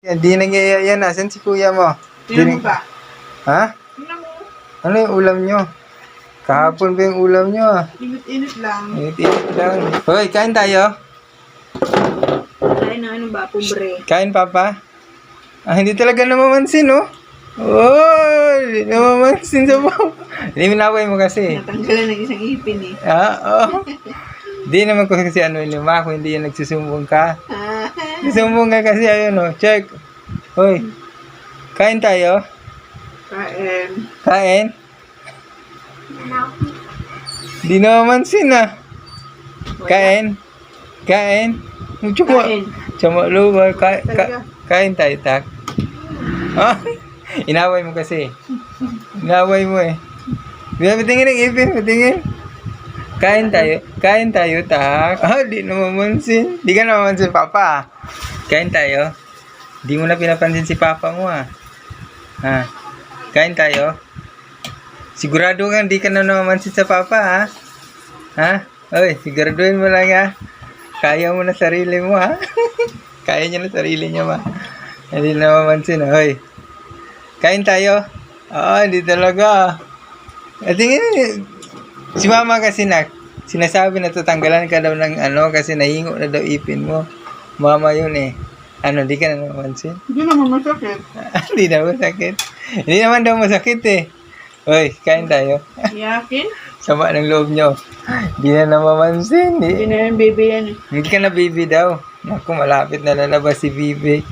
Hindi nangyayaya na. Saan si kuya mo? Tingnan mo ba? Ha? Tingnan mo. Ano yung ulam nyo? Kahapon ba yung ulam nyo? Init-init lang. Init-init lang. Hoy, kain tayo. Kain na ano ba? Pobre. Kain, Papa. Ah, hindi talaga namamansin, oh. Oh, namamansin sa Papa. Hindi minaway mo kasi. Natanggalan ng isang ipin eh. Ah, oh. Hindi naman ko kasi ano yun, Ma, kung hindi yan nagsusumbong ka. Nagsusumbong ka kasi, ayun, oh. Check. Hoy, kain tayo. Kain. Kain. Di namamansin, ah. Kain. Kain. Kain. Tsama lubar. Talaga. Kain tayo, tak. Ah, inaway mo kasi. Inaway mo eh. Patingin ng ipin, patingin. Kain tayo, tak. Ah, di namamansin. Di ka namamansin, Papa. Kain tayo. Di mo na pinapansin si Papa mo, ah. Ha? Kain tayo. Sigurado nga, di ka na namamansin sa Papa, ha? Ha? Oy, siguraduhin mo lang, ha? Kaya mo na sarili mo, ha? Kaya niya na sarili niya, ma. Hindi na namamansin, ha? Hoy. Kain tayo. Ah, hindi talaga. At tingin, si Mama kasi sinasabi na tatanggalan ka daw ng ano kasi nahingo na daw ipin mo. Mama yun eh. Ano, di ka na namamansin? Hindi naman masakit. Hindi na masakit. Hindi naman daw masakit eh. Hoy, kain tayo. Yakin? Sama ng loob nyo. Hindi na namamansin. Hindi na yung baby yan eh. Hindi ka na baby daw. Naku, malapit na lalabas si Bibi.